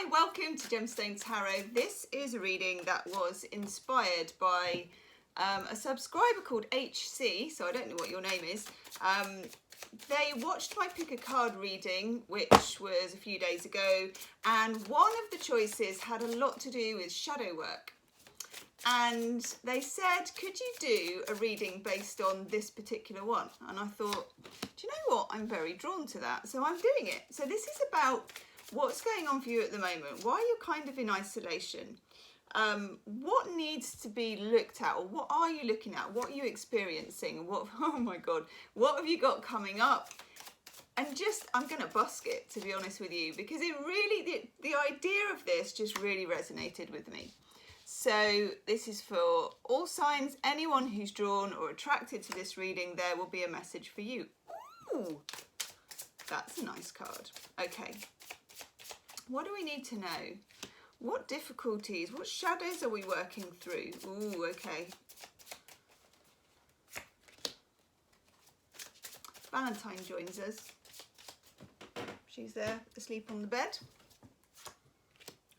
Hi, welcome to Gemstone Tarot. This is a reading that was inspired by a subscriber called HC, so I don't know what your name is. They watched my pick a card reading, which was a few days ago, and one of the choices had a lot to do with shadow work. And they said, could you do a reading based on this particular one? And I thought, do you know what? I'm very drawn to that, so I'm doing it. So this is about what's going on for you at the moment, why you're kind of in isolation, what needs to be looked at, or what are you looking at, what are you experiencing, what, oh my God, what have you got coming up? And just, I'm going to busk it, to be honest with you, because it really, the idea of this just really resonated with me. So this is for all signs, anyone who's drawn or attracted to this reading, there will be a message for you. Ooh, that's a nice card. Okay. What do we need to know? What difficulties, what shadows are we working through? Ooh, okay. Valentine joins us. She's there, asleep on the bed.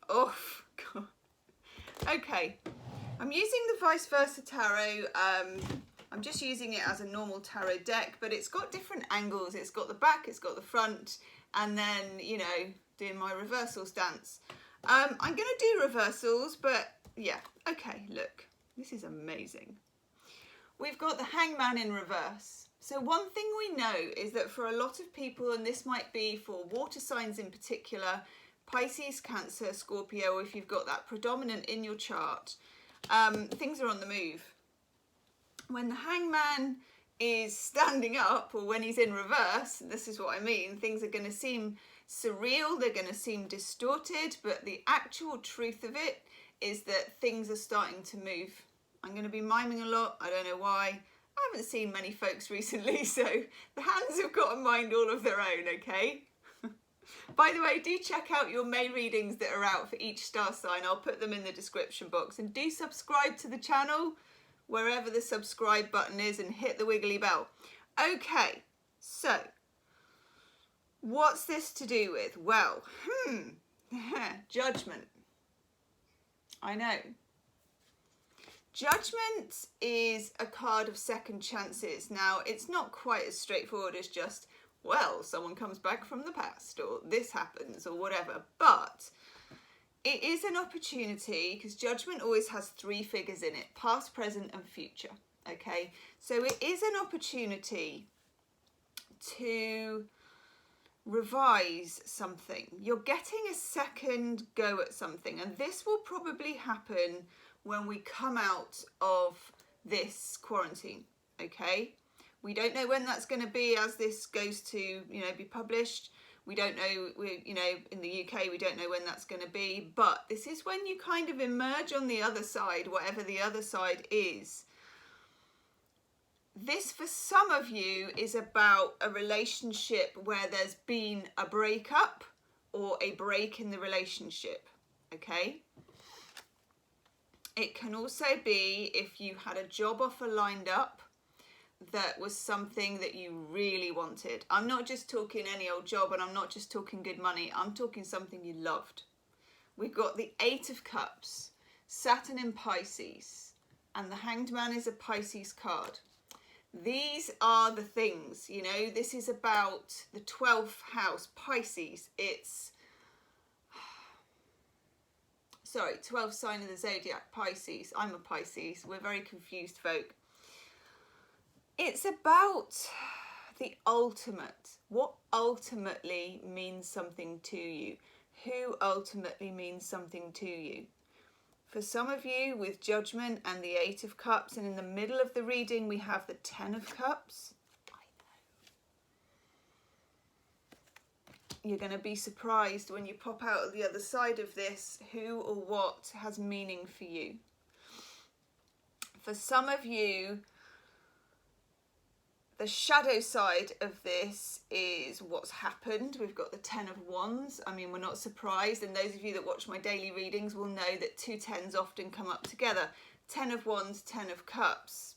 Oh, God. Okay. I'm using the Vice Versa Tarot. I'm just using it as a normal tarot deck, but it's got different angles. It's got the back, it's got the front, and then, you know, doing my reversals dance. I'm going to do reversals, but yeah, okay, look, this is amazing. We've got the Hangman in reverse. So one thing we know is that for a lot of people, and this might be for water signs in particular, Pisces, Cancer, Scorpio, if you've got that predominant in your chart, things are on the move. When the Hangman is standing up, or when he's in reverse, this is what I mean, things are going to seem surreal, they're going to seem distorted, but the actual truth of it is that things are starting to move. I'm going to be miming a lot, I don't know why. I haven't seen many folks recently, so the hands have got a mind all of their own, okay? By the way, do check out your May readings that are out for each star sign. I'll put them in the description box, and do subscribe to the channel wherever the subscribe button is, and hit the wiggly bell. Okay, so what's this to do with? Well, Judgment. I know. Judgment is a card of second chances. Now, it's not quite as straightforward as just, well, someone comes back from the past, or this happens, or whatever. But it is an opportunity, because Judgment always has three figures in it, past, present, and future. Okay, so it is an opportunity to revise something. You're getting a second go at something, and this will probably happen when we come out of this quarantine. Okay, we don't know when that's going to be as this goes to, you know, be published. We don't know, you know, in the UK, we don't know when that's going to be, but this is when you kind of emerge on the other side, whatever the other side is. This, for some of you, is about a relationship where there's been a breakup or a break in the relationship, okay? It can also be if you had a job offer lined up that was something that you really wanted. I'm not just talking any old job, and I'm not just talking good money. I'm talking something you loved. We've got the Eight of Cups, Saturn in Pisces, and the Hanged Man is a Pisces card. These are the things, you know, this is about the 12th house, Pisces. It's, sorry, 12th sign of the zodiac, Pisces. I'm a Pisces. We're very confused folk. It's about the ultimate, what ultimately means something to you, who ultimately means something to you. For some of you, with Judgment and the Eight of Cups, and in the middle of the reading we have the Ten of Cups. I know. You're going to be surprised when you pop out of the other side of this who or what has meaning for you. For some of you, the shadow side of this is what's happened. We've got the Ten of Wands. I mean, we're not surprised, and those of you that watch my daily readings will know that two tens often come up together. Ten of Wands, Ten of Cups.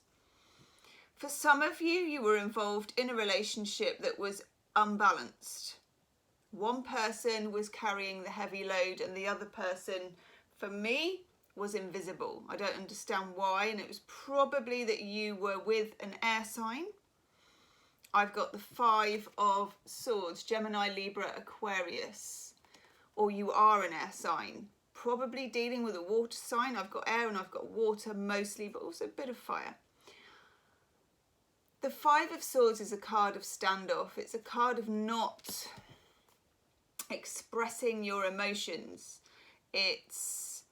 For some of you, you were involved in a relationship that was unbalanced. One person was carrying the heavy load and the other person, for me, was invisible. I don't understand why, and it was probably that you were with an air sign. I've got the 5 of Swords, Gemini, Libra, Aquarius, or you are an air sign. Probably dealing with a water sign. I've got air and I've got water mostly, but also a bit of fire. The 5 of Swords is a card of standoff. It's a card of not expressing your emotions. It's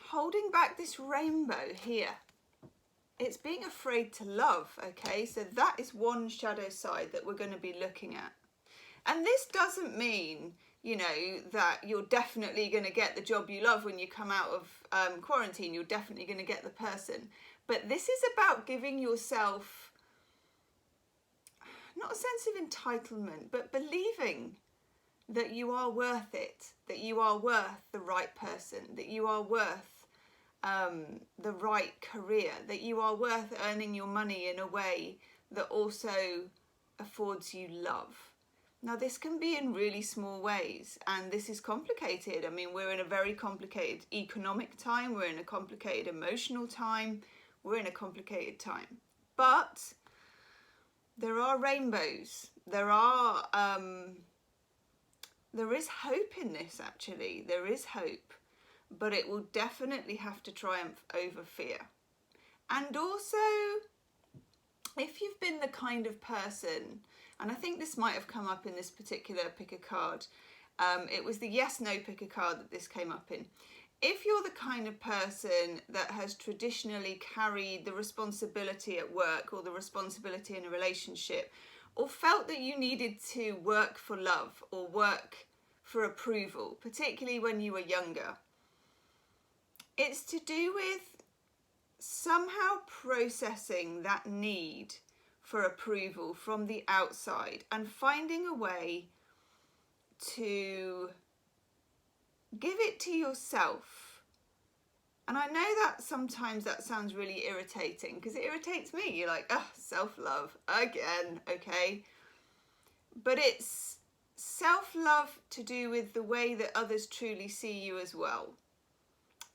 holding back this rainbow here. It's being afraid to love, okay? So that is one shadow side that we're going to be looking at. And this doesn't mean, you know, that you're definitely going to get the job you love when you come out of quarantine. You're definitely going to get the person. But this is about giving yourself not a sense of entitlement, but believing that you are worth it, that you are worth the right person, that you are worth the right career, that you are worth earning your money in a way that also affords you love. Now, this can be in really small ways, and this is complicated. I mean, we're in a very complicated economic time, we're in a complicated emotional time, we're in a complicated time. But there are rainbows. There is hope in this, actually. There is hope. But it will definitely have to triumph over fear. And also, if you've been the kind of person, and I think this might have come up in this particular pick a card, it was the yes no pick a card that this came up in. If you're the kind of person that has traditionally carried the responsibility at work or the responsibility in a relationship, or felt that you needed to work for love or work for approval, particularly when you were younger, it's to do with somehow processing that need for approval from the outside and finding a way to give it to yourself. And I know that sometimes that sounds really irritating, because it irritates me. You're like, oh, self-love again, okay? But it's self-love to do with the way that others truly see you as well.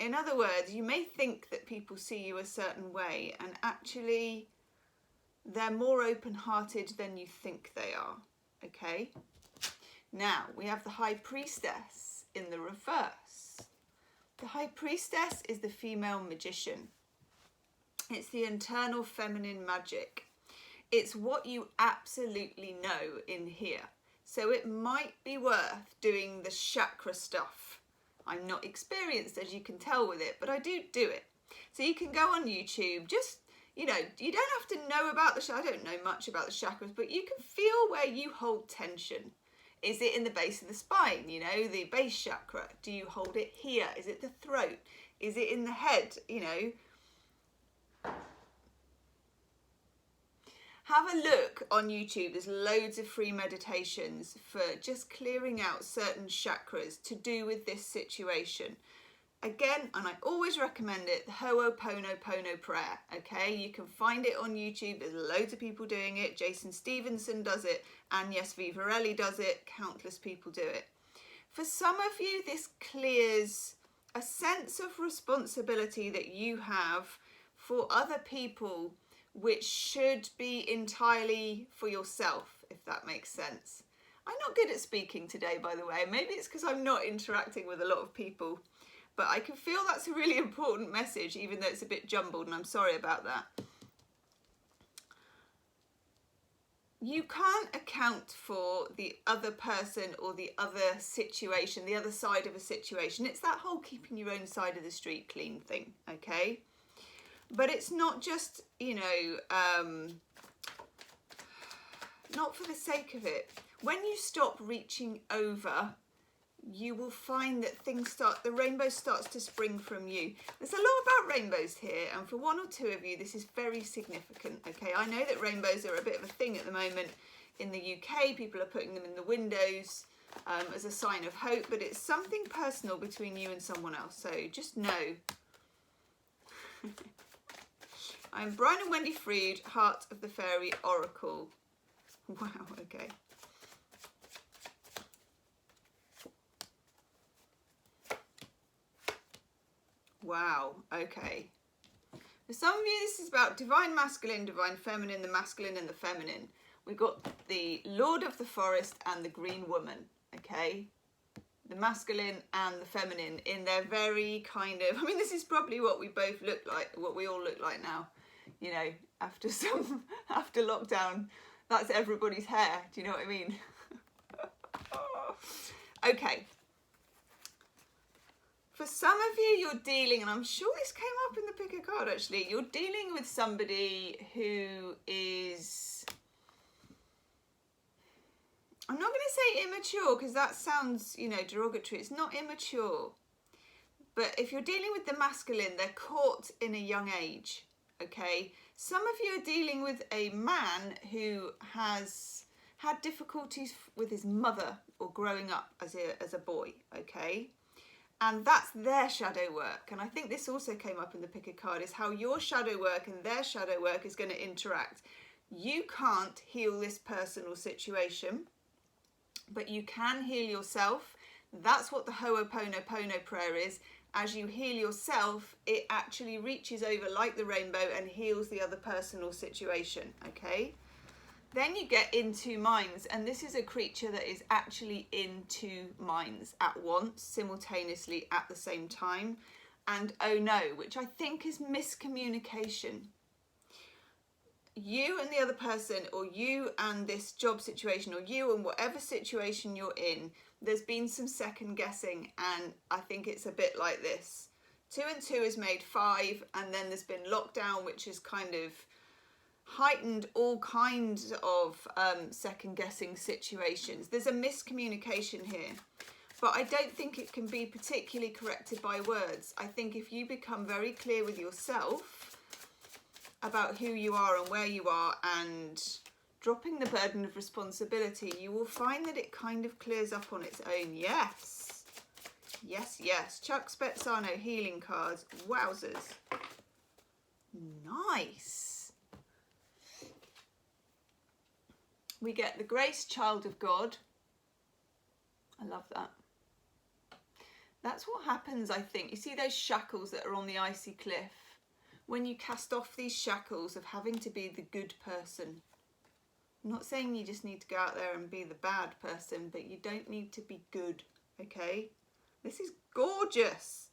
In other words, you may think that people see you a certain way, and actually they're more open-hearted than you think they are, okay? Now, we have the High Priestess in the reverse. The High Priestess is the female magician. It's the internal feminine magic. It's what you absolutely know in here. So it might be worth doing the chakra stuff. I'm not experienced, as you can tell, with it, but I do it. So you can go on YouTube, just, you know, you don't have to know about the chakras. I don't know much about the chakras, but you can feel where you hold tension. Is it in the base of the spine, you know, the base chakra? Do you hold it here? Is it the throat? Is it in the head, you know? Have a look on YouTube. There's loads of free meditations for just clearing out certain chakras to do with this situation. Again, and I always recommend it, the Ho'oponopono prayer, okay? You can find it on YouTube. There's loads of people doing it. Jason Stevenson does it. Agnes Vivarelli does it. Countless people do it. For some of you, this clears a sense of responsibility that you have for other people, which should be entirely for yourself, if that makes sense. I'm not good at speaking today, by the way. Maybe it's because I'm not interacting with a lot of people, but I can feel that's a really important message, even though it's a bit jumbled, and I'm sorry about that. You can't account for the other person or the other situation, the other side of a situation. It's that whole keeping your own side of the street clean thing, okay? But it's not just, you know, not for the sake of it. When you stop reaching over, you will find that the rainbow starts to spring from you. There's a lot about rainbows here, and for one or two of you, this is very significant, okay? I know that rainbows are a bit of a thing at the moment in the UK. People are putting them in the windows as a sign of hope, but it's something personal between you and someone else, so just know. I'm Brian and Wendy Freed, Heart of the Fairy Oracle. Wow, okay. Wow, okay. For some of you, this is about divine masculine, divine feminine, the masculine and the feminine. We've got the Lord of the Forest and the Green Woman, okay? The masculine and the feminine in their very kind of, I mean, this is probably what we both look like, what we all look like now, you know, after lockdown. That's everybody's hair, do you know what I mean? Okay. For some of you, you're dealing, and I'm sure this came up in the pick a card actually, you're dealing with somebody who is, I'm not going to say immature because that sounds, you know, derogatory. It's not immature. But if you're dealing with the masculine, they're caught in a young age, okay? Some of you are dealing with a man who has had difficulties with his mother or growing up as a boy, okay? And that's their shadow work. And I think this also came up in the pick a card, is how your shadow work and their shadow work is going to interact. You can't heal this person or situation, but you can heal yourself. That's what the Ho'oponopono prayer is. As you heal yourself, it actually reaches over like the rainbow and heals the other person or situation, okay? Then you get in two minds, and this is a creature that is actually in two minds at once, simultaneously at the same time. And oh no, which I think is miscommunication. You and the other person, or you and this job situation, or you and whatever situation you're in, there's been some second guessing, and I think it's a bit like this. 2 and 2 is made 5, and then there's been lockdown, which is kind of heightened all kinds of second guessing situations. There's a miscommunication here, but I don't think it can be particularly corrected by words. I think if you become very clear with yourself about who you are and where you are and dropping the burden of responsibility, you will find that it kind of clears up on its own. Yes, yes, yes. Chuck Spezzano healing cards. Wowzers. Nice. We get the Grace Child of God. I love that. That's what happens, I think. You see those shackles that are on the icy cliff? When you cast off these shackles of having to be the good person. I'm not saying you just need to go out there and be the bad person, but you don't need to be good, okay? This is gorgeous.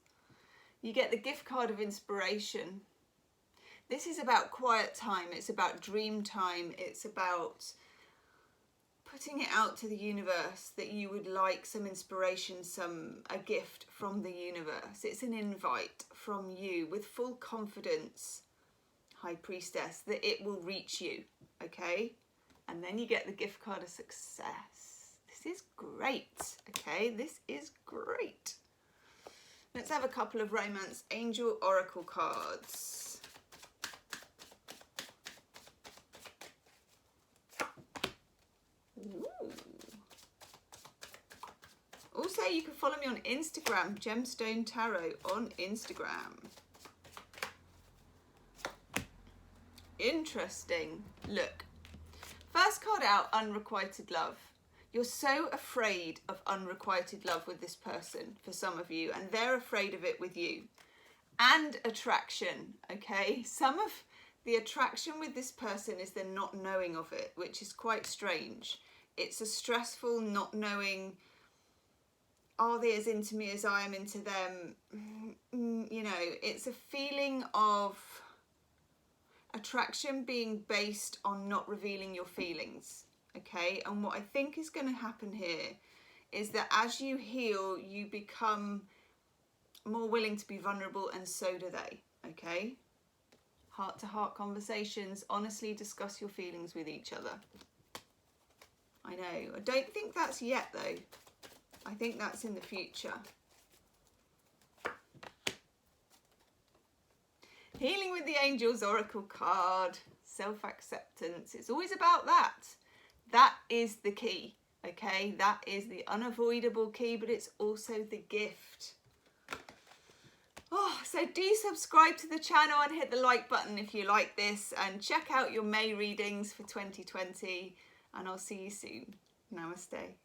You get the gift card of inspiration. This is about quiet time. It's about dream time. It's about putting it out to the universe that you would like some inspiration, a gift from the universe. It's an invite from you with full confidence, High Priestess, that it will reach you, okay? And then you get the gift card of success. This is great, okay? This is great. Let's have a couple of Romance Angel Oracle cards. Ooh. Also, you can follow me on Instagram, Gemstone Tarot on Instagram. Interesting. Look, first card out, unrequited love. You're so afraid of unrequited love with this person, for some of you, and they're afraid of it with you. And attraction, okay? Some of the attraction with this person is the not knowing of it, which is quite strange. It's a stressful not knowing, are they as into me as I am into them? You know, it's a feeling of attraction being based on not revealing your feelings, okay? And what I think is going to happen here is that as you heal, you become more willing to be vulnerable, and so do they, okay? Heart-to-heart conversations, honestly discuss your feelings with each other. I know. I don't think that's yet, though. I think that's in the future. Healing with the Angels Oracle card. Self-acceptance. It's always about that. That is the key, okay? That is the unavoidable key, but it's also the gift. Oh, so do subscribe to the channel and hit the like button if you like this, and check out your May readings for 2020, and I'll see you soon. Namaste.